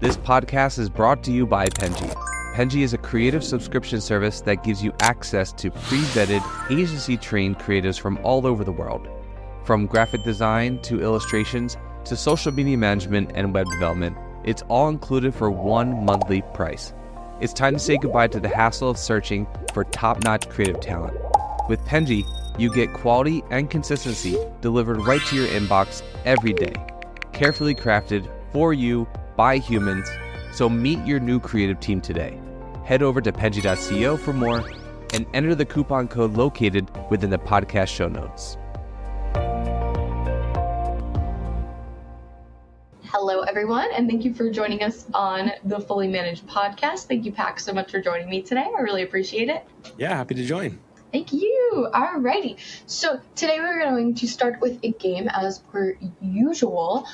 This podcast is brought to you by Penji. Penji is a creative subscription service that gives you access to pre-vetted, agency-trained creatives from all over the world. From graphic design to illustrations to social media management and web development, it's all included for one monthly price. It's time to say goodbye to the hassle of searching for top-notch creative talent. With Penji, you get quality and consistency delivered right to your inbox every day. Carefully crafted for you by humans, so meet your new creative team today. Head over to penji.co for more and enter the coupon code located within the podcast show notes. Hello, everyone, and thank you for joining us on the Fully Managed podcast. Thank you, Pax, so much for joining me today. I really appreciate it. Yeah, happy to join. Thank you. Alrighty. So today we're going to start with a game as per usual.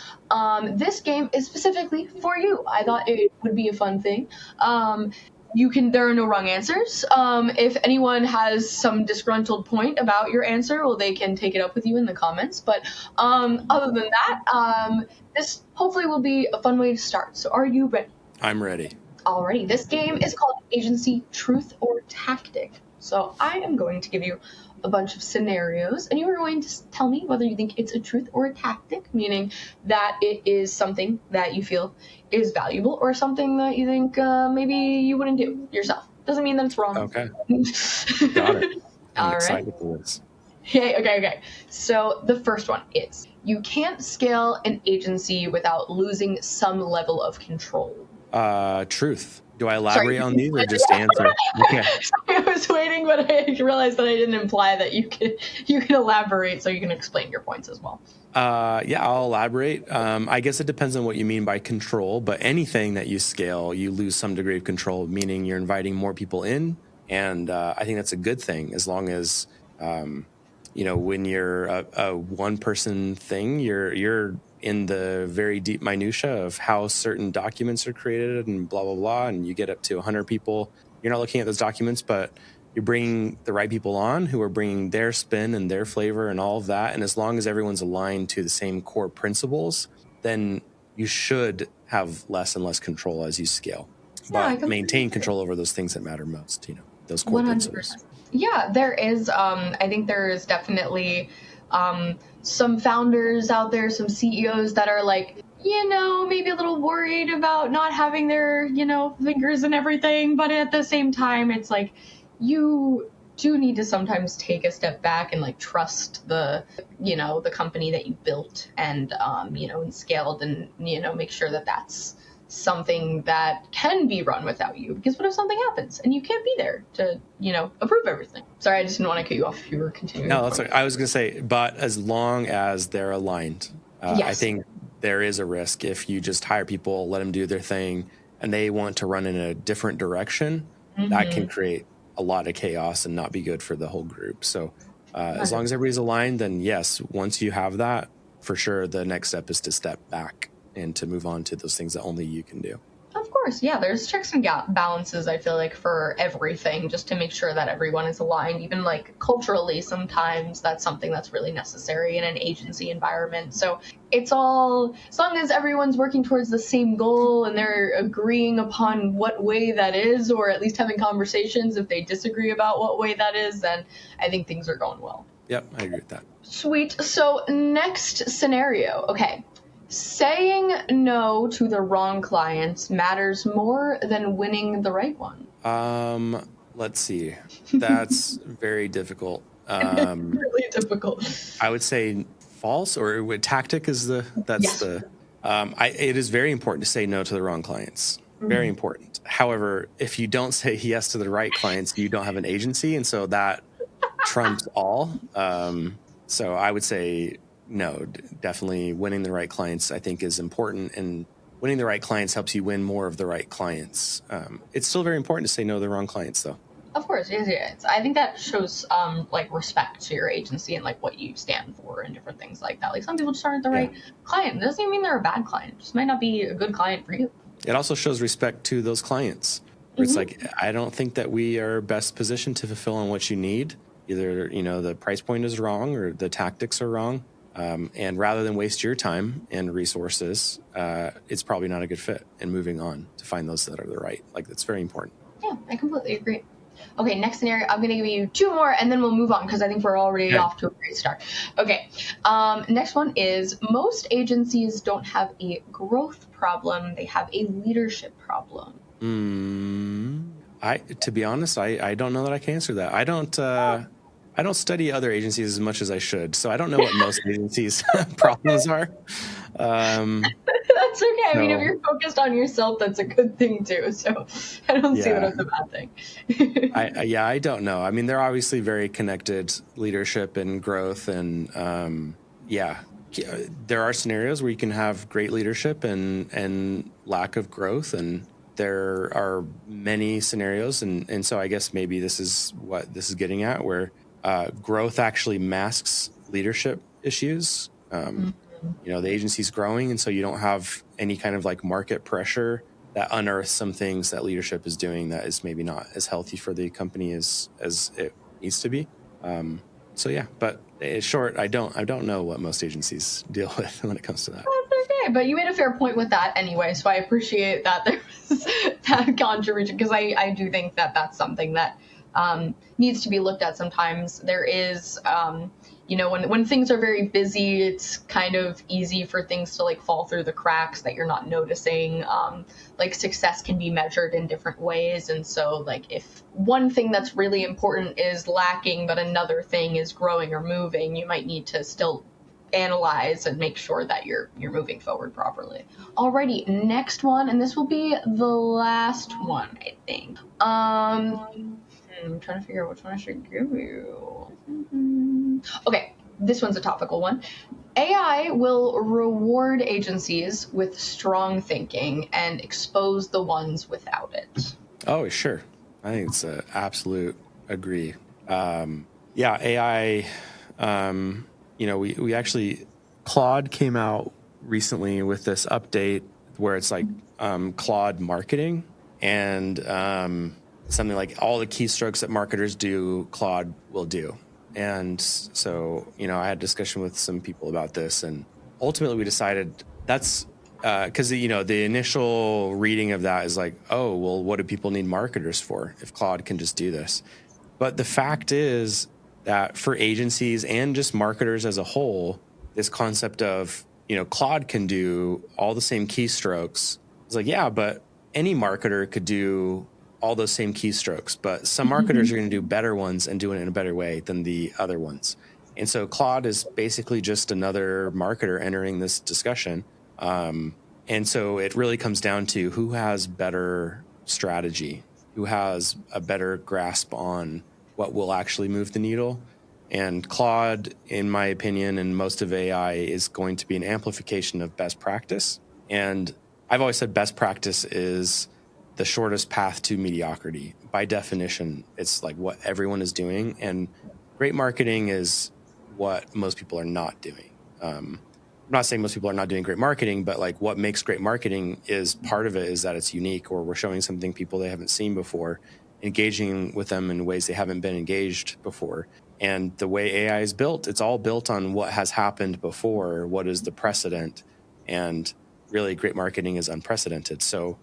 This game is specifically for you. I thought it would be a fun thing. There are no wrong answers. If anyone has some disgruntled point about your answer, well, they can take it up with you in the comments. But other than that, this hopefully will be a fun way to start. So are you ready? I'm ready. Alrighty. This game is called Agency Truth or Tactic. So I am going to give you a bunch of scenarios, and you are going to tell me whether you think it's a truth or a tactic, meaning that it is something that you feel is valuable or something that you think maybe you wouldn't do yourself. Doesn't mean that it's wrong. Okay. Got it. I'm excited for this. Okay. So the first one is, you can't scale an agency without losing some level of control. Truth. Do I elaborate on these or just answer? Okay. I was waiting, but I realized that I didn't imply that you can elaborate, so you can explain your points as well. Yeah, I'll elaborate. I guess it depends on what you mean by control, but anything that you scale, you lose some degree of control, meaning you're inviting more people in, and I think that's a good thing as long as, when you're a one-person thing, you're in the very deep minutia of how certain documents are created and blah, blah, blah. And you get up to 100 people. You're not looking at those documents, but you're bringing the right people on who are bringing their spin and their flavor and all of that. And as long as everyone's aligned to the same core principles, then you should have less and less control as you scale. But maintain control over those things that matter most, those core 100%. Principles. Yeah, there is. I think there is definitely some founders out there, some CEOs that are like, maybe a little worried about not having their, fingers and everything. But at the same time, it's like you do need to sometimes take a step back and like trust the company that you built and, and scaled and, make sure that that's something that can be run without you, because what if something happens and you can't be there to approve everything? Sorry, I just didn't want to cut you off if you were continuing. No, that's okay. I was going to say, but as long as they're aligned, yes. I think there is a risk if you just hire people, let them do their thing, and they want to run in a different direction. Mm-hmm. That can create a lot of chaos and not be good for the whole group. So as long as everybody's aligned, then yes, once you have that, for sure the next step is to step back and to move on to those things that only you can do. Of course, yeah, there's checks and balances, I feel like, for everything, just to make sure that everyone is aligned. Even like culturally, sometimes that's something that's really necessary in an agency environment. So it's all, as long as everyone's working towards the same goal and they're agreeing upon what way that is, or at least having conversations if they disagree about what way that is, then I think things are going well. Yep, I agree with that. Sweet. So next scenario. Okay. Saying no to the wrong clients matters more than winning the right one. Let's see. That's very difficult. Really difficult. I would say false, or tactic is it is very important to say no to the wrong clients. Mm-hmm. Very important. However, if you don't say yes to the right clients, you don't have an agency. And so that trumps all. So I would say, no, definitely winning the right clients, I think, is important. And winning the right clients helps you win more of the right clients. It's still very important to say no to the wrong clients, though. Of course, yes. I think that shows respect to your agency and like what you stand for and different things like that. Like some people just aren't the right client. It doesn't even mean they're a bad client. It just might not be a good client for you. It also shows respect to those clients. Mm-hmm. It's like, I don't think that we are best positioned to fulfill on what you need. Either, the price point is wrong or the tactics are wrong. And rather than waste your time and resources, it's probably not a good fit, and moving on to find those that are the right. Like, that's very important. Yeah, I completely agree. Okay, next scenario. I'm going to give you 2 more, and then we'll move on because I think we're already off to a great start. Okay, next one is most agencies don't have a growth problem; they have a leadership problem. To be honest, I don't know that I can answer that. I don't study other agencies as much as I should, so I don't know what most agencies' problems are. That's okay. I mean, if you're focused on yourself, that's a good thing too. So I don't see that as a bad thing. I don't know. I mean, they're obviously very connected, leadership and growth, and there are scenarios where you can have great leadership and lack of growth, and there are many scenarios, and so I guess maybe this is what this is getting at, where growth actually masks leadership issues. The agency's growing, and so you don't have any kind of like market pressure that unearths some things that leadership is doing that is maybe not as healthy for the company as it needs to be. But in short, I don't know what most agencies deal with when it comes to that. That's okay, but you made a fair point with that anyway, so I appreciate that there was that contribution, because I do think that that's something that needs to be looked at sometimes. There is, when things are very busy, it's kind of easy for things to like fall through the cracks that you're not noticing. Like success can be measured in different ways. And so like if one thing that's really important is lacking, but another thing is growing or moving, you might need to still analyze and make sure that you're moving forward properly. Alrighty, next one, and this will be the last one, I think. I'm trying to figure out which one I should give you. Okay, this one's a topical one. AI will reward agencies with strong thinking and expose the ones without it. Oh, sure. I think it's an absolute agree. AI, we actually, Claude came out recently with this update where it's like Claude marketing, and something like all the keystrokes that marketers do, Claude will do. And so, I had a discussion with some people about this, and ultimately we decided that's because, the initial reading of that is like, oh, well, what do people need marketers for if Claude can just do this? But the fact is that for agencies and just marketers as a whole, this concept of, Claude can do all the same keystrokes. It's like, yeah, but any marketer could do all those same keystrokes, but some marketers are going to do better ones and do it in a better way than the other ones. And so Claude is basically just another marketer entering this discussion. And so it really comes down to who has better strategy, who has a better grasp on what will actually move the needle. And Claude, in my opinion, and most of AI, is going to be an amplification of best practice. And I've always said best practice is the shortest path to mediocrity. By definition, it's like what everyone is doing, and great marketing is what most people are not doing. I'm not saying most people are not doing great marketing, but like what makes great marketing is part of it is that it's unique, or we're showing something people they haven't seen before, engaging with them in ways they haven't been engaged before. And the way AI is built, it's all built on what has happened before, what is the precedent, and really great marketing is unprecedented. So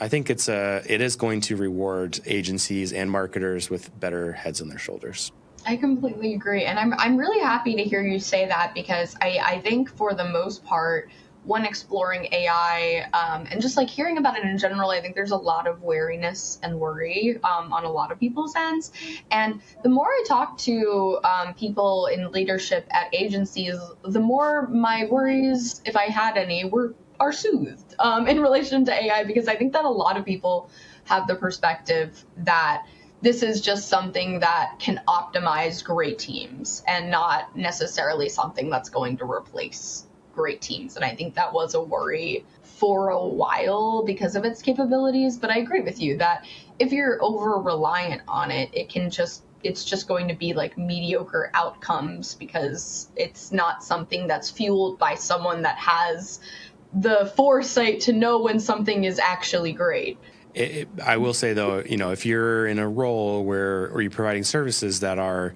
I think it is going to reward agencies and marketers with better heads on their shoulders. I completely agree. And I'm really happy to hear you say that, because I think for the most part, when exploring AI and just like hearing about it in general, I think there's a lot of wariness and worry on a lot of people's ends. And the more I talk to people in leadership at agencies, the more my worries, if I had any, are soothed in relation to AI, because I think that a lot of people have the perspective that this is just something that can optimize great teams and not necessarily something that's going to replace great teams. And I think that was a worry for a while because of its capabilities. But I agree with you that if you're over reliant on it, it's just going to be like mediocre outcomes, because it's not something that's fueled by someone that has the foresight to know when something is actually great. I will say, though, if you're in a role where you're providing services that are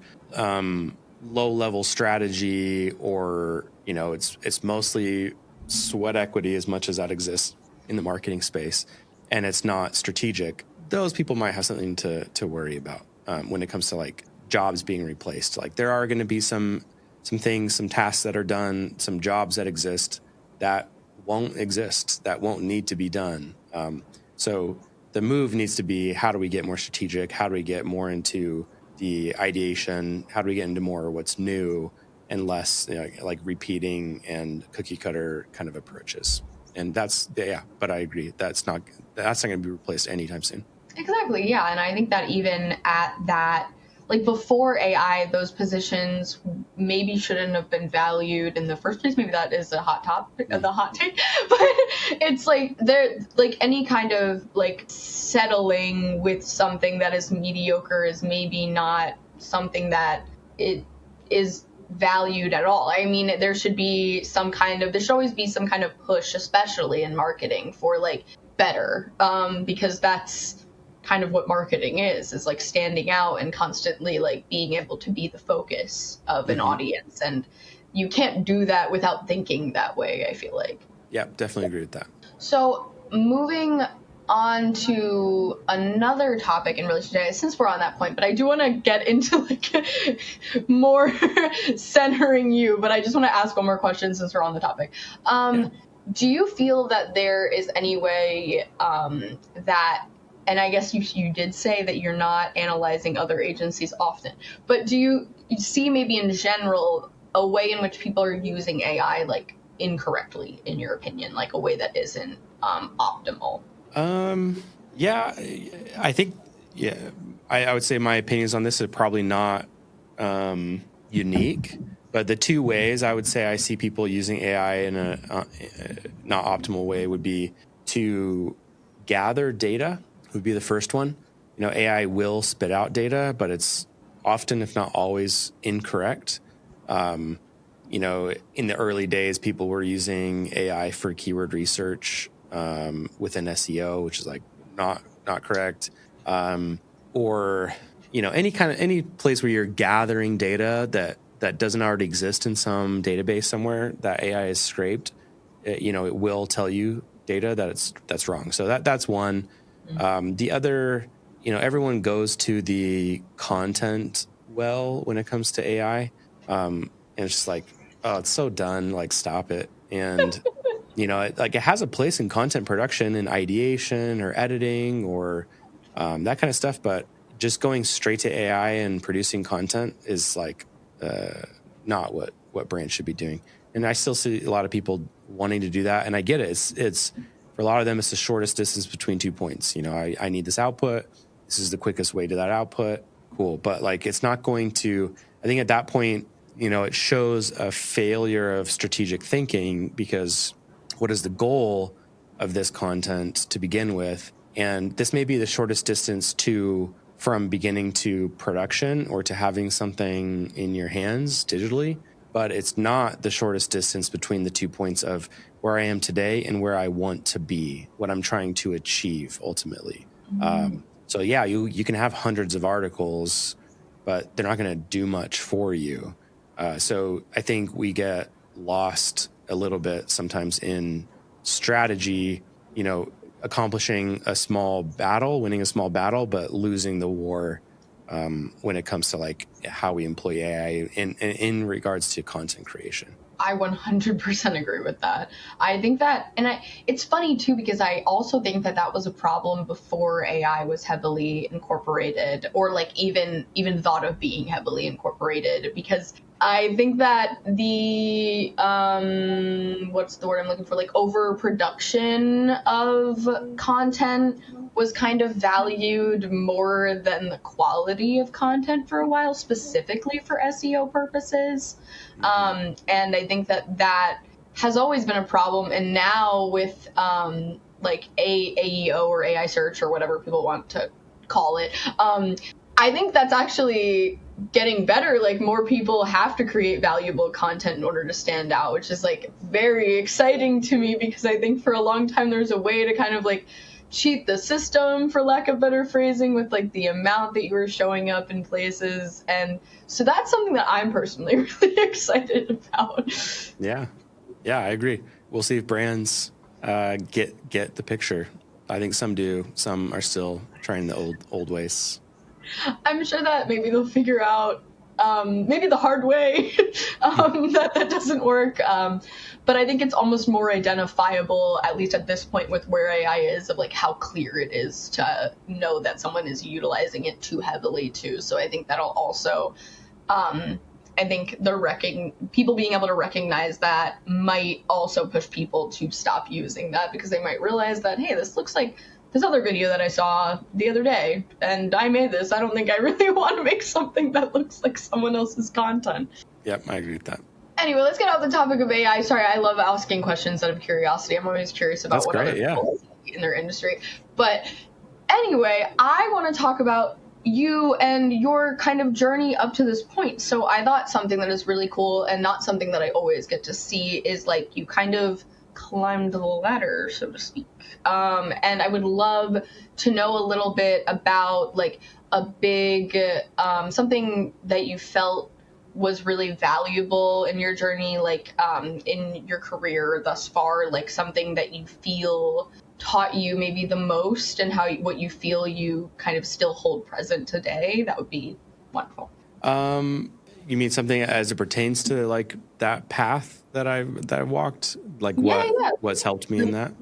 low level strategy, or, you know, it's mostly sweat equity as much as that exists in the marketing space, and it's not strategic, those people might have something to worry about when it comes to like jobs being replaced. Like there are going to be some things, some tasks that are done, some jobs that exist that won't exist, that won't need to be done. So the move needs to be, how do we get more strategic? How do we get more into the ideation? How do we get into more what's new and less, you know, like repeating and cookie cutter kind of approaches? And that's, yeah, but I agree. That's not going to be replaced anytime soon. Exactly. Yeah. And I think that even at that, like before AI, those positions maybe shouldn't have been valued in the first place. Maybe that is a hot topic, the hot take, but it's like there, like any kind of like settling with something that is mediocre is maybe not something that it is valued at all. I mean, there should always be some kind of push, especially in marketing, for like better, because that's kind of what marketing is like standing out and constantly like being able to be the focus of an audience. And you can't do that without thinking that way, I feel like. Yeah, definitely agree with that. So moving on to another topic in relation to, since we're on that point, but I do want to get into like more centering you, but I just want to ask one more question since we're on the topic. Do you feel that there is any way that, and I guess you did say that you're not analyzing other agencies often, but do you see maybe in general a way in which people are using AI like incorrectly, in your opinion, like a way that isn't optimal? Yeah, I think, yeah, I would say my opinions on this are probably not unique, but the two ways I would say I see people using AI in a not optimal way would be to gather data. Would be the first one. You know, AI will spit out data, but it's often, if not always, incorrect. You know, in the early days, people were using AI for keyword research within SEO, which is like not correct. Or, you know, any place where you're gathering data that doesn't already exist in some database somewhere that AI is scraped. You know, it will tell you data that's wrong. So that's one. The other, you know, everyone goes to the content well when it comes to AI. And it's just like, oh, it's so done, like stop it. And, you know, it has a place in content production and ideation or editing or that kind of stuff. But just going straight to AI and producing content is like not what brands should be doing. And I still see a lot of people wanting to do that. And I get it. It's for a lot of them, it's the shortest distance between 2 points. You know, I need this output. This is the quickest way to that output. Cool. But like, it's not going to, I think at that point, you know, it shows a failure of strategic thinking, because what is the goal of this content to begin with? And this may be the shortest distance from beginning to production or to having something in your hands digitally, but it's not the shortest distance between the 2 points of where I am today and where I want to be, what I'm trying to achieve ultimately. So yeah, you can have hundreds of articles, but they're not going to do much for you. So I think we get lost a little bit sometimes in strategy, you know, accomplishing a small battle, winning a small battle, but losing the war when it comes to like how we employ AI in regards to content creation. I 100% agree with that. I think that, and it's funny too, because I also think that was a problem before AI was heavily incorporated, or like even thought of being heavily incorporated, because I think that the, what's the word I'm looking for? Like overproduction of content was kind of valued more than the quality of content for a while, specifically for SEO purposes. And I think that has always been a problem. And now with like AEO or AI search or whatever people want to call it, I think that's actually getting better. Like more people have to create valuable content in order to stand out, which is like very exciting to me, because I think for a long time there was a way to kind of like cheat the system, for lack of better phrasing, with like the amount that you were showing up in places. And so that's something that I'm personally really excited about. Yeah, I agree. We'll see if brands get the picture. I think some do. Some are still trying the old ways. I'm sure that maybe they'll figure out, maybe the hard way, that doesn't work. But I think it's almost more identifiable, at least at this point with where AI is, of like how clear it is to know that someone is utilizing it too heavily too. So I think that'll also, I think people being able to recognize that might also push people to stop using that, because they might realize that, hey, this looks like this other video that I saw the other day, and I made this. I don't think I really want to make something that looks like someone else's content. Yep, I agree with that. Anyway, let's get off the topic of AI. Sorry, I love asking questions out of curiosity. I'm always curious about what other people in their industry. But anyway, I want to talk about you and your kind of journey up to this point. So I thought something that is really cool, and not something that I always get to see, is like you kind of climbed the ladder, so to speak. And I would love to know a little bit about like a big something that you felt was really valuable in your journey, like in your career thus far, like something that you feel taught you maybe the most, and what you feel you kind of still hold present today. That would be wonderful. You mean something as it pertains to like that path that I walked, like what's helped me in that?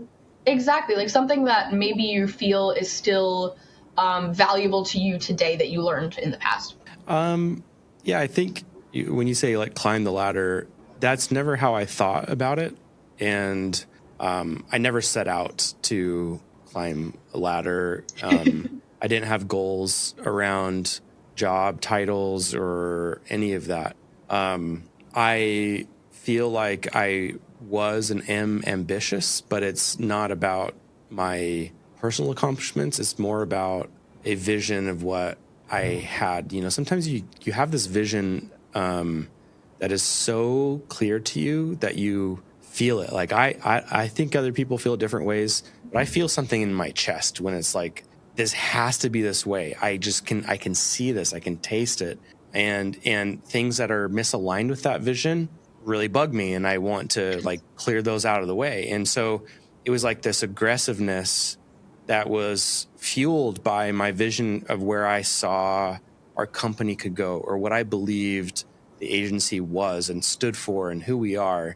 Exactly, like something that maybe you feel is still valuable to you today that you learned in the past. Yeah, I think when you say like climb the ladder, that's never how I thought about it, and I never set out to climb a ladder. I didn't have goals around job titles or any of that. I feel like I was and am ambitious, but it's not about my personal accomplishments. It's more about a vision of what I had. You know, sometimes you have this vision that is so clear to you that you feel it. Like I think other people feel different ways, but I feel something in my chest when it's like, this has to be this way. I can see this, I can taste it. And things that are misaligned with that vision really bug me, and I want to like clear those out of the way. And so it was like this aggressiveness that was fueled by my vision of where I saw our company could go, or what I believed the agency was and stood for and who we are.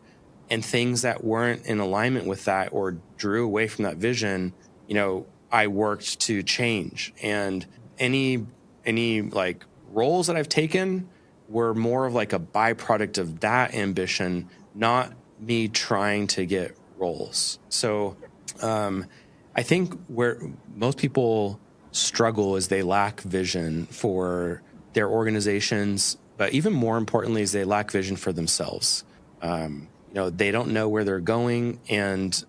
And things that weren't in alignment with that or drew away from that vision, you know, I worked to change. And any like roles that I've taken were more of like a byproduct of that ambition, not me trying to get roles. So I think where most people struggle is they lack vision for their organizations, but even more importantly is they lack vision for themselves. You know, they don't know where they're going. And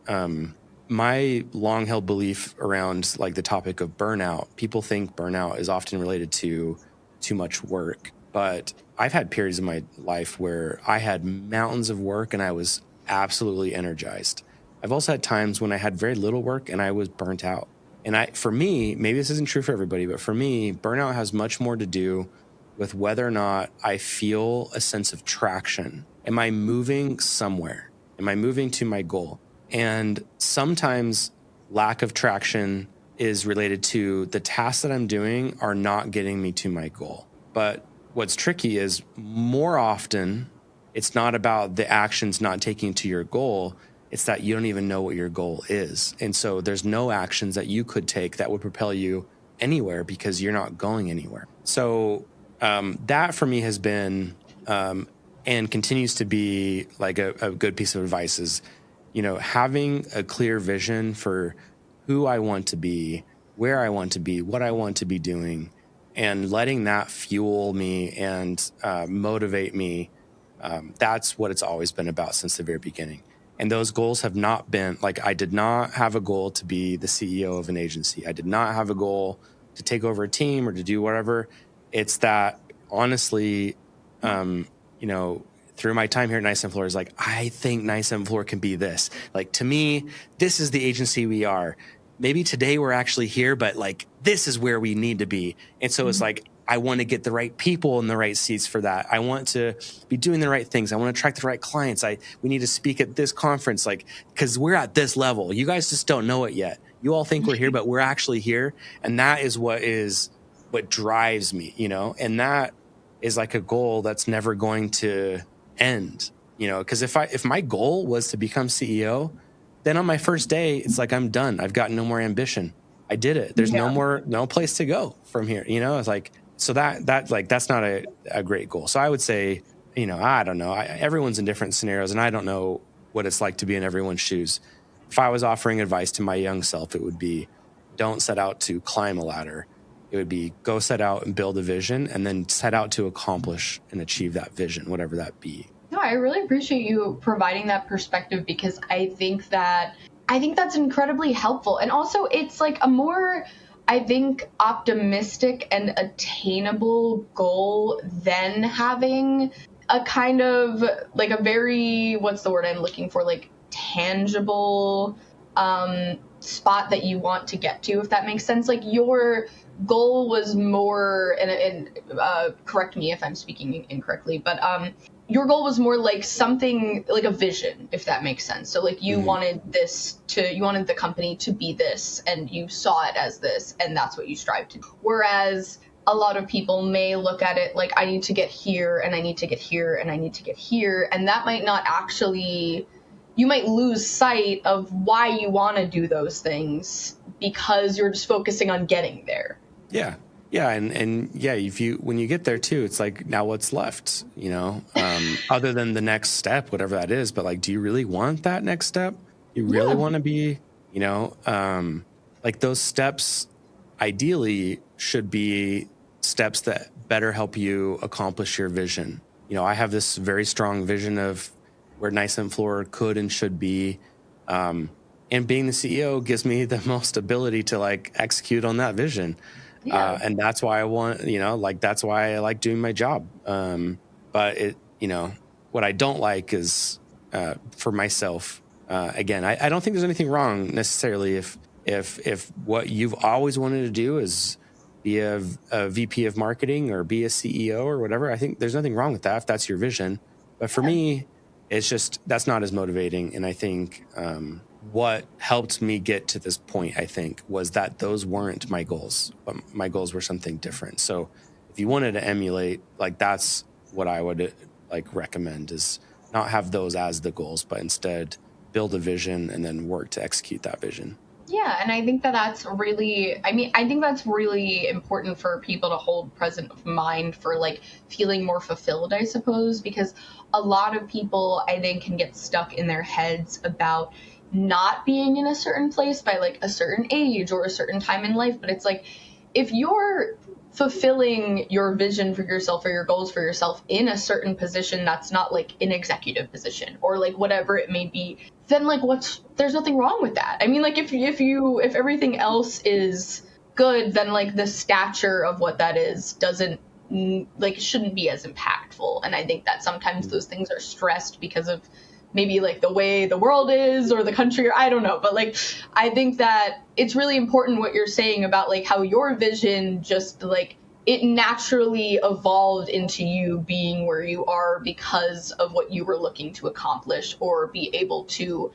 my long-held belief around like the topic of burnout, people think burnout is often related to too much work, but I've had periods in my life where I had mountains of work and I was absolutely energized. I've also had times when I had very little work and I was burnt out. And for me, maybe this isn't true for everybody, but for me, burnout has much more to do with whether or not I feel a sense of traction. Am I moving somewhere? Am I moving to my goal? And sometimes lack of traction is related to the tasks that I'm doing are not getting me to my goal. But what's tricky is more often it's not about the actions not taking you to your goal. It's that you don't even know what your goal is. And so there's no actions that you could take that would propel you anywhere because you're not going anywhere. So that for me has been and continues to be like a good piece of advice is, you know, having a clear vision for who I want to be, where I want to be, what I want to be doing, and letting that fuel me and motivate me. That's what it's always been about since the very beginning. And those goals have not been like, I did not have a goal to be the CEO of an agency. I did not have a goal to take over a team or to do whatever. It's that honestly, you know, through my time here at Nice and Floor is like, I think Nice and Floor can be this. Like, to me, this is the agency we are. maybe today we're actually here, but like this is where we need to be. And so it's like, I want to get the right people in the right seats for that. I want to be doing the right things. I want to attract the right clients. We need to speak at this conference, like, because we're at this level. You guys just don't know it yet. You all think we're here, but we're actually here. And that is what drives me, you know, and that is like a goal that's never going to end, you know, because if my goal was to become CEO, then on my first day, it's like, I'm done. I've got no more ambition. I did it. There's no place to go from here. You know, it's like, so that's not a great goal. So I would say, you know, I don't know. Everyone's in different scenarios, and I don't know what it's like to be in everyone's shoes. If I was offering advice to my young self, it would be, don't set out to climb a ladder. It would be, go set out and build a vision, and then set out to accomplish and achieve that vision, whatever that be. No, I really appreciate you providing that perspective, because I think that's incredibly helpful. And also it's like a more, I think, optimistic and attainable goal than having a kind of like a very, what's the word I'm looking for, like tangible spot that you want to get to, if that makes sense. Like your goal was more, and correct me if I'm speaking incorrectly, but your goal was more like something like a vision, if that makes sense. So like you wanted you wanted the company to be this, and you saw it as this, and that's what you strive to do. Whereas a lot of people may look at it like, I need to get here, and I need to get here, and I need to get here. And that might not actually, you might lose sight of why you want to do those things because you're just focusing on getting there. Yeah. Yeah. And yeah, when you get there too, it's like, now what's left, you know, other than the next step, whatever that is. But like, do you really want that next step? You really want to be, you know, like those steps ideally should be steps that better help you accomplish your vision. You know, I have this very strong vision of where Nice and Floor could and should be. And being the CEO gives me the most ability to like execute on that vision. Yeah. And that's why I want, you know, like, that's why I like doing my job. But it, you know, what I don't like is, for myself, again, I don't think there's anything wrong necessarily if what you've always wanted to do is be a VP of marketing or be a CEO or whatever. I think there's nothing wrong with that if that's your vision. But for me, it's just, that's not as motivating. And I think, what helped me get to this point, I think, was that those weren't my goals, but my goals were something different. So if you wanted to emulate, like, that's what I would like recommend, is not have those as the goals, but instead build a vision and then work to execute that vision. Yeah, and I think that's really, I think that's really important for people to hold present of mind for like feeling more fulfilled, I suppose, because a lot of people, I think, can get stuck in their heads about not being in a certain place by like a certain age or a certain time in life. But it's like, if you're fulfilling your vision for yourself or your goals for yourself in a certain position that's not like an executive position or like whatever it may be, then like there's nothing wrong with that. I mean, like if everything else is good, then like the stature of what that is doesn't like shouldn't be as impactful. And I think that sometimes those things are stressed because of maybe like the way the world is or the country, or I don't know. But like, I think that it's really important what you're saying about like how your vision just like it naturally evolved into you being where you are because of what you were looking to accomplish or be able to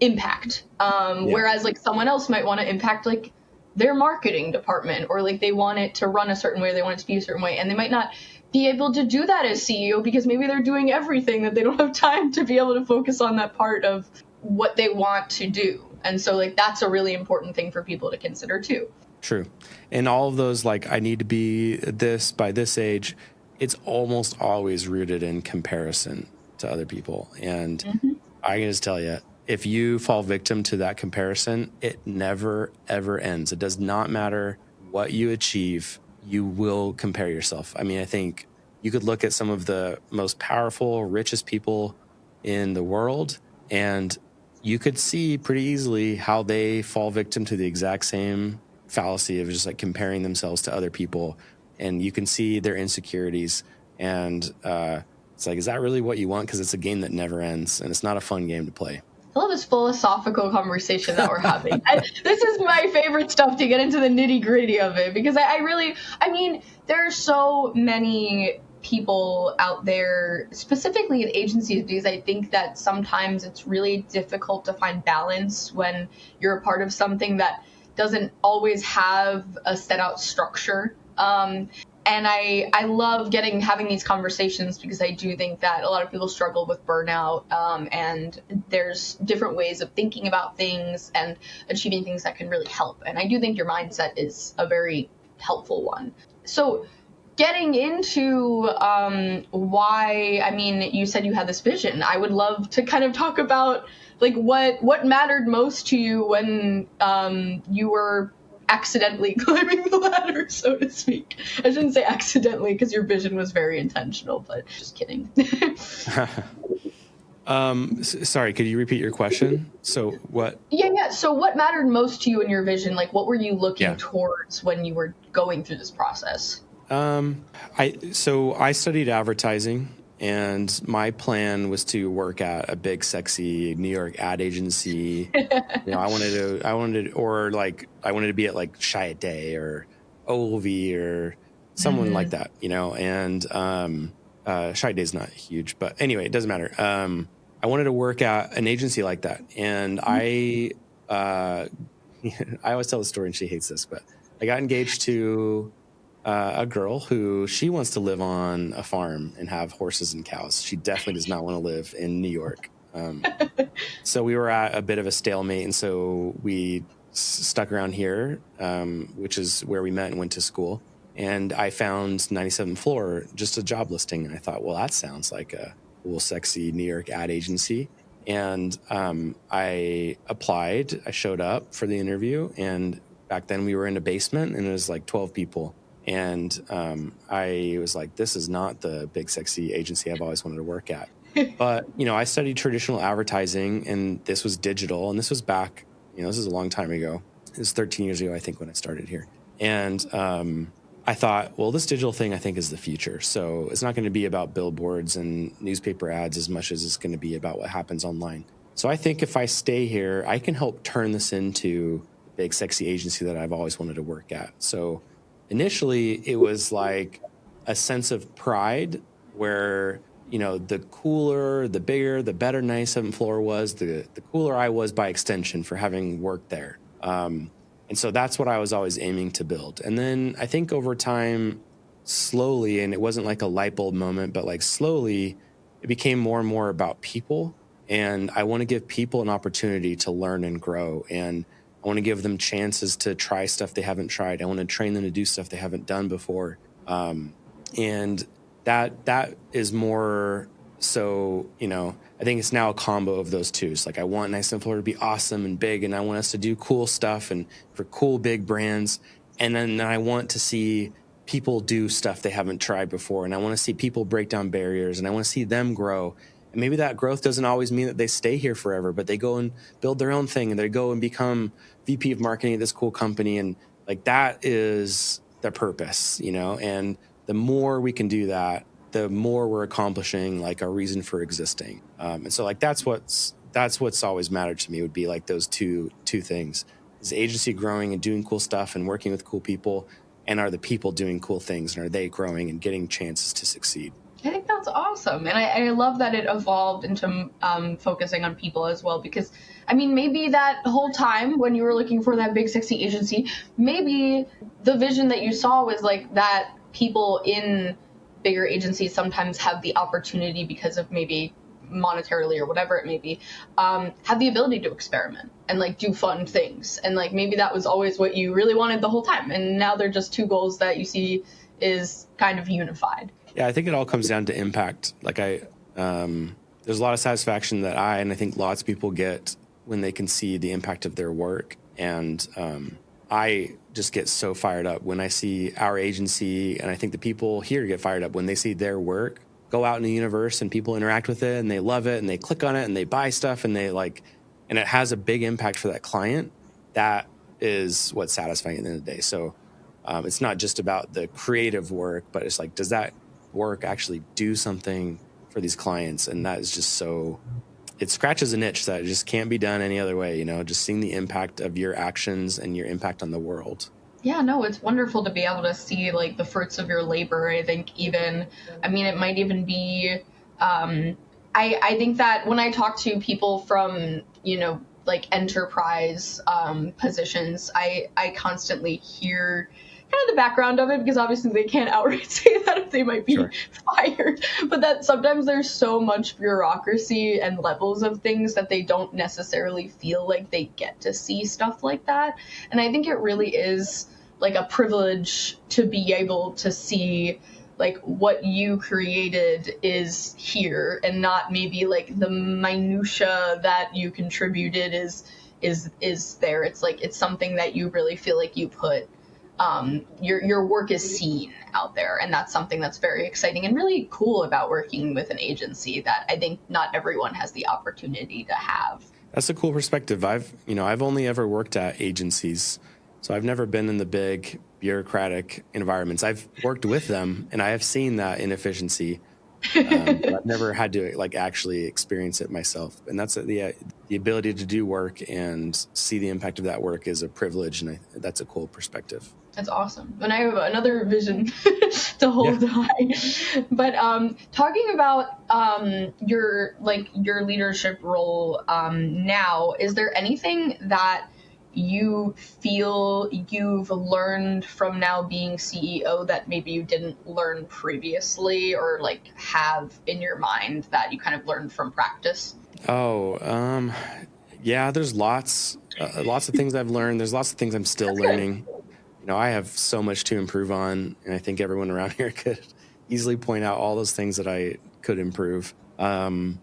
impact. Whereas like someone else might want to impact like their marketing department, or like they want it to run a certain way, they want it to be a certain way, and they might not be able to do that as CEO because maybe they're doing everything that they don't have time to be able to focus on that part of what they want to do. And so like that's a really important thing for people to consider too. True. And all of those, like, I need to be this by this age, it's almost always rooted in comparison to other people. And I can just tell you, if you fall victim to that comparison, it never, ever ends. It does not matter what you achieve, you will compare yourself. I mean, I think you could look at some of the most powerful, richest people in the world, and you could see pretty easily how they fall victim to the exact same fallacy of just like comparing themselves to other people. And you can see their insecurities. And it's like, is that really what you want? Because it's a game that never ends, and it's not a fun game to play. I love this philosophical conversation that we're having. This is my favorite stuff to get into the nitty gritty of it, because I mean, there are so many people out there, specifically in agencies, because I think that sometimes it's really difficult to find balance when you're a part of something that doesn't always have a set out structure. And I love having these conversations, because I do think that a lot of people struggle with burnout, and there's different ways of thinking about things and achieving things that can really help. And I do think your mindset is a very helpful one. So getting into why, I mean, you said you had this vision. I would love to kind of talk about like what mattered most to you when you were accidentally climbing the ladder, so to speak. I shouldn't say accidentally, because your vision was very intentional, but just kidding. Sorry, could you repeat your question? So what? Yeah. So what mattered most to you in your vision? Like, what were you looking towards when you were going through this process? I studied advertising, and my plan was to work at a big, sexy New York ad agency. I wanted to be at like Chiat or Olvie or someone like that, and Chiat is not huge, but anyway, it doesn't matter. I wanted to work at an agency like that. And I always tell the story, and she hates this, but I got engaged to a girl who she wants to live on a farm and have horses and cows. She definitely does not want to live in New York. So we were at a bit of a stalemate, and so we stuck around here, which is where we met and went to school. And I found 97th Floor, just a job listing. And I thought, well, that sounds like a cool, sexy New York ad agency. And I applied. I showed up for the interview. And back then we were in a basement, and it was like 12 people. And I was like, this is not the big, sexy agency I've always wanted to work at. But, I studied traditional advertising, and this was digital. And this was back, this is a long time ago. It was 13 years ago, I think, when I started here. And I thought, well, this digital thing, I think, is the future. So it's not going to be about billboards and newspaper ads as much as it's going to be about what happens online. So I think if I stay here, I can help turn this into a big, sexy agency that I've always wanted to work at. So initially, it was like a sense of pride where, the cooler, the bigger, the better 97th Floor was, the cooler I was by extension for having worked there. And so that's what I was always aiming to build. And then I think over time, slowly, and it wasn't like a light bulb moment, but like slowly, it became more and more about people. And I want to give people an opportunity to learn and grow. And I want to give them chances to try stuff they haven't tried. I want to train them to do stuff they haven't done before. And that is more so, I think it's now a combo of those two. It's like, I want Nice and Floor to be awesome and big, and I want us to do cool stuff and for cool, big brands. And then I want to see people do stuff they haven't tried before. And I want to see people break down barriers, and I want to see them grow. And maybe that growth doesn't always mean that they stay here forever, but they go and build their own thing, and they go and become VP of marketing at this cool company. And like, that is the purpose, and the more we can do that, the more we're accomplishing like our reason for existing. And so like, that's what's always mattered to me, would be like those two things: is the agency growing and doing cool stuff and working with cool people, and are the people doing cool things, and are they growing and getting chances to succeed? I think that's awesome. And I love that it evolved into focusing on people as well, because I mean, maybe that whole time when you were looking for that big, sexy agency, maybe the vision that you saw was like that people in bigger agencies sometimes have the opportunity, because of maybe monetarily or whatever it may be, have the ability to experiment and like do fun things. And like, maybe that was always what you really wanted the whole time. And now they're just two goals that you see is kind of unified. Yeah, I think it all comes down to impact. Like there's a lot of satisfaction that I think lots of people get when they can see the impact of their work. And I just get so fired up when I see our agency, and I think the people here get fired up when they see their work go out in the universe and people interact with it and they love it and they click on it and they buy stuff and and it has a big impact for that client. That is what's satisfying at the end of the day. So it's not just about the creative work, but it's like, does that work actually do something for these clients? And that is just so it scratches an itch that it just can't be done any other way, just seeing the impact of your actions and your impact on the world. Yeah, no, it's wonderful to be able to see like the fruits of your labor. I think it might even be, I think that when I talk to people from, like enterprise positions, I constantly hear kind of the background of it, because obviously they can't outright say that if they might be Sure. fired, but that sometimes there's so much bureaucracy and levels of things that they don't necessarily feel like they get to see stuff like that. And I think it really is like a privilege to be able to see like what you created is here, and not maybe like the minutia that you contributed is there. It's like it's something that you really feel like you put your work is seen out there, and that's something that's very exciting and really cool about working with an agency that I think not everyone has the opportunity to have. That's a cool perspective. I've only ever worked at agencies, so I've never been in the big bureaucratic environments. I've worked with them, and I have seen that inefficiency. But I've never had to like actually experience it myself, and that's the ability to do work and see the impact of that work is a privilege, and that's a cool perspective. That's awesome. And I have another vision to hold high. But talking about your leadership role now, is there anything that you feel you've learned from now being CEO that maybe you didn't learn previously, or like have in your mind that you kind of learned from practice? Yeah, there's lots of things I've learned. There's lots of things I'm still learning. I have so much to improve on, and I think everyone around here could easily point out all those things that I could improve. Some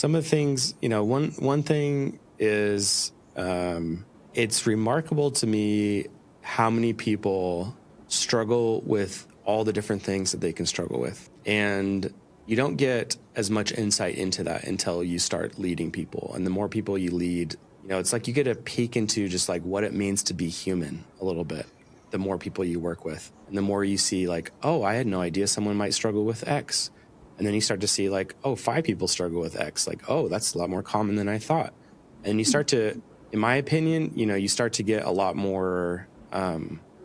of the things, one thing is, it's remarkable to me how many people struggle with all the different things that they can struggle with. And you don't get as much insight into that until you start leading people. And the more people you lead, it's like you get a peek into just like what it means to be human a little bit. The more people you work with, and the more you see like, oh, I had no idea someone might struggle with X. And then you start to see like, oh, 5 people struggle with X. Like, oh, that's a lot more common than I thought. And you start to, in my opinion, you start to get a lot more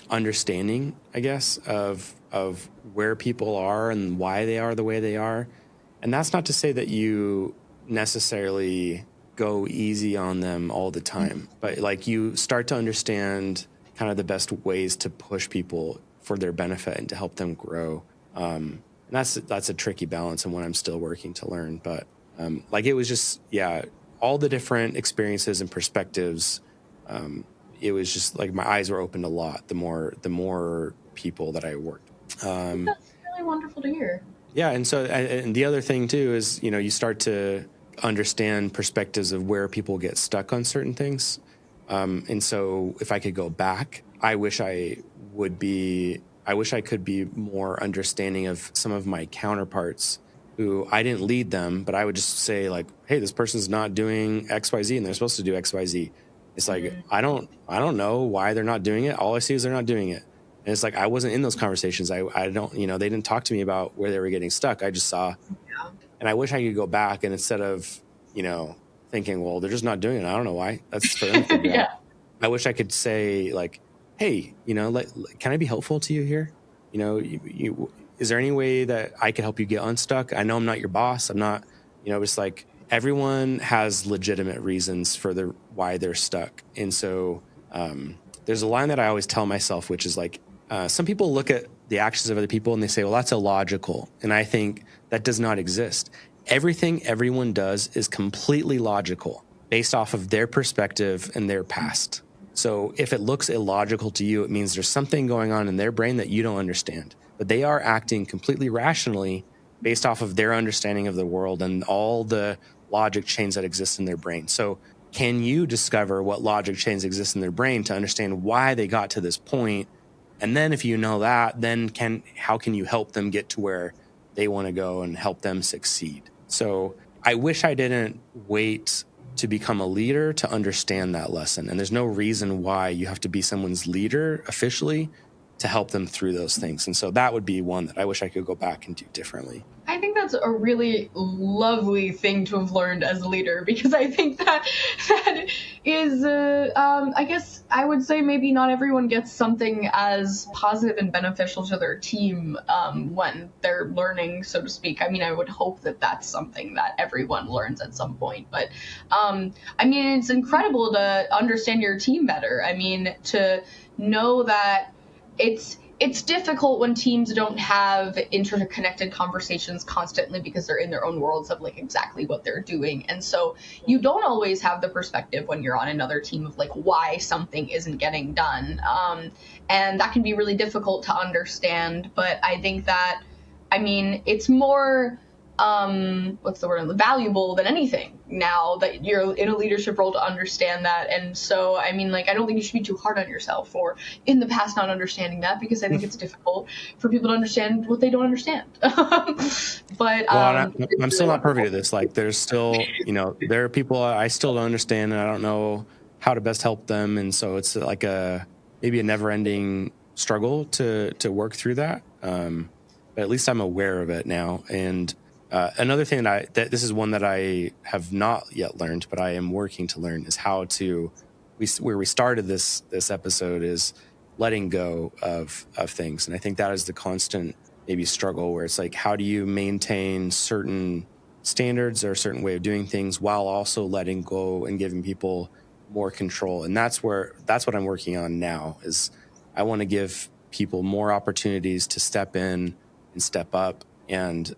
understanding, I guess, of where people are and why they are the way they are. And that's not to say that you necessarily go easy on them all the time, but like you start to understand kind of the best ways to push people for their benefit and to help them grow. And that's a tricky balance and one I'm still working to learn. But like it was just, all the different experiences and perspectives. It was just like my eyes were opened a lot the more people that I worked. That's really wonderful to hear. Yeah, and so and the other thing too is you start to understand perspectives of where people get stuck on certain things. And so if I could go back, I wish I could be more understanding of some of my counterparts who I didn't lead them, but I would just say like, hey, this person's not doing XYZ and they're supposed to do XYZ. It's like, I don't know why they're not doing it. All I see is they're not doing it. And it's like, I wasn't in those conversations. I don't, they didn't talk to me about where they were getting stuck. I just saw, and I wish I could go back and instead of, thinking, well, they're just not doing it. I don't know why. That's for them to figure out. I wish I could say like, hey, can I be helpful to you here? Is there any way that I could help you get unstuck? I know I'm not your boss. I'm not, it's like everyone has legitimate reasons for why they're stuck. And so there's a line that I always tell myself, which is like, some people look at the actions of other people and they say, well, that's illogical. And I think that does not exist. Everything everyone does is completely logical based off of their perspective and their past. So if it looks illogical to you, it means there's something going on in their brain that you don't understand. But they are acting completely rationally based off of their understanding of the world and all the logic chains that exist in their brain. So can you discover what logic chains exist in their brain to understand why they got to this point? And then if you know that, then how can you help them get to where they want to go and help them succeed? So I wish I didn't wait to become a leader to understand that lesson. And there's no reason why you have to be someone's leader officially to help them through those things. And so that would be one that I wish I could go back and do differently. I think that's a really lovely thing to have learned as a leader, because I think that is, I guess I would say maybe not everyone gets something as positive and beneficial to their team when they're learning, so to speak. I mean, I would hope that that's something that everyone learns at some point. But I mean, it's incredible to understand your team better. I mean, to know that it's difficult when teams don't have interconnected conversations constantly because they're in their own worlds of like exactly what they're doing. And so you don't always have the perspective when you're on another team of like why something isn't getting done. And that can be really difficult to understand. But I think that, I mean, it's more what's the word, valuable than anything now that you're in a leadership role to understand that. And so, I mean, like, I don't think you should be too hard on yourself for in the past not understanding that, because I think it's difficult for people to understand what they don't understand. But I'm still not perfect at this. Like, there's still, there are people I still don't understand, and I don't know how to best help them. And so it's like maybe a never ending struggle to work through that. But at least I'm aware of it now. And another thing that this is one that I have not yet learned, but I am working to learn, is how to, where we started this episode, is letting go of things. And I think that is the constant maybe struggle, where it's like, how do you maintain certain standards or a certain way of doing things while also letting go and giving people more control? And that's what I'm working on now, is I want to give people more opportunities to step in and step up. And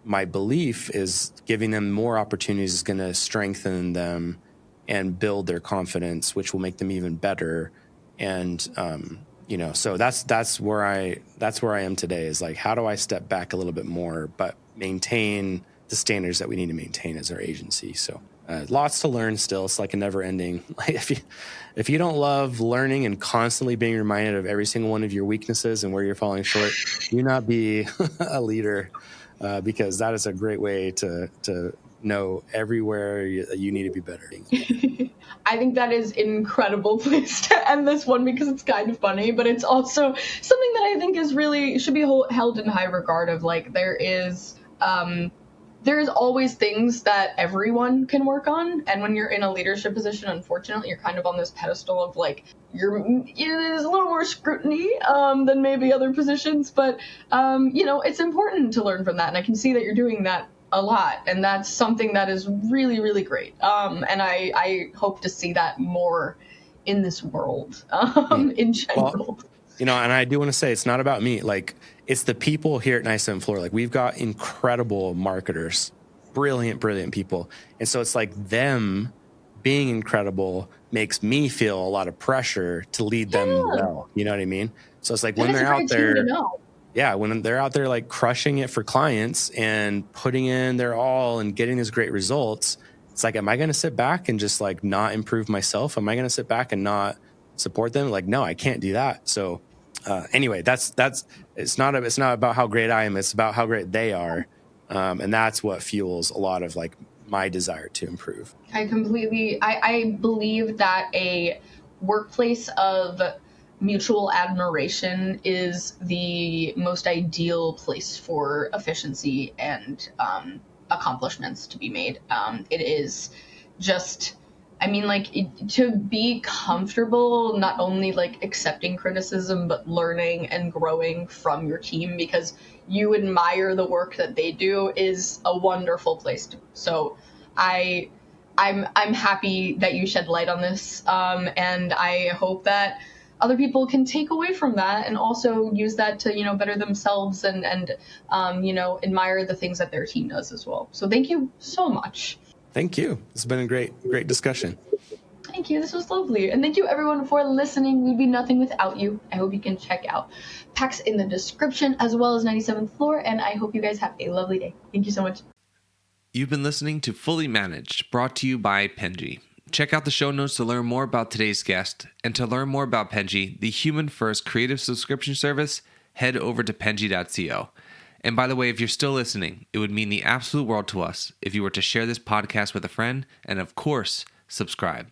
my belief is giving them more opportunities is going to strengthen them and build their confidence, which will make them even better. And so that's where I am today, is like, how do I step back a little bit more but maintain the standards that we need to maintain as our agency? So lots to learn still. It's like a never ending. Like, if you don't love learning and constantly being reminded of every single one of your weaknesses and where you're falling short, do not be a leader. Because that is a great way to know everywhere you need to be better. I think that is an incredible place to end this one, because it's kind of funny, but it's also something that I think is really should be held in high regard of, like, there is always things that everyone can work on. And when you're in a leadership position, unfortunately, you're kind of on this pedestal of like, there's a little more scrutiny than maybe other positions. But, it's important to learn from that. And I can see that you're doing that a lot. And that's something that is really, really great. And I hope to see that more in this world in general. Well, and I do want to say, it's not about me. Like, it's the people here at 97th Floor. Like, we've got incredible marketers, brilliant people. And so it's like them being incredible makes me feel a lot of pressure to lead them well. You know what I mean? So it's like when they're out there, when they're out there like crushing it for clients and putting in their all and getting these great results, it's like, am I going to sit back and just like not improve myself? Am I going to sit back and not support them? Like, no, I can't do that. So anyway, it's not about how great I am. It's about how great they are. And that's what fuels a lot of like my desire to improve. I believe that a workplace of mutual admiration is the most ideal place for efficiency and accomplishments to be made. It is just, I mean, like, to be comfortable, not only like accepting criticism, but learning and growing from your team because you admire the work that they do, is a wonderful place to. So I'm happy that you shed light on this. And I hope that other people can take away from that and also use that to, better themselves and admire the things that their team does as well. So thank you so much. Thank you. It's been a great discussion. Thank you. This was lovely. And thank you everyone for listening. We'd be nothing without you. I hope you can check out Pax in the description as well as 97th Floor. And I hope you guys have a lovely day. Thank you so much. You've been listening to Fully Managed, brought to you by Penji. Check out the show notes to learn more about today's guest. And to learn more about Penji, the human-first creative subscription service, head over to penji.co. And by the way, if you're still listening, it would mean the absolute world to us if you were to share this podcast with a friend and, of course, subscribe.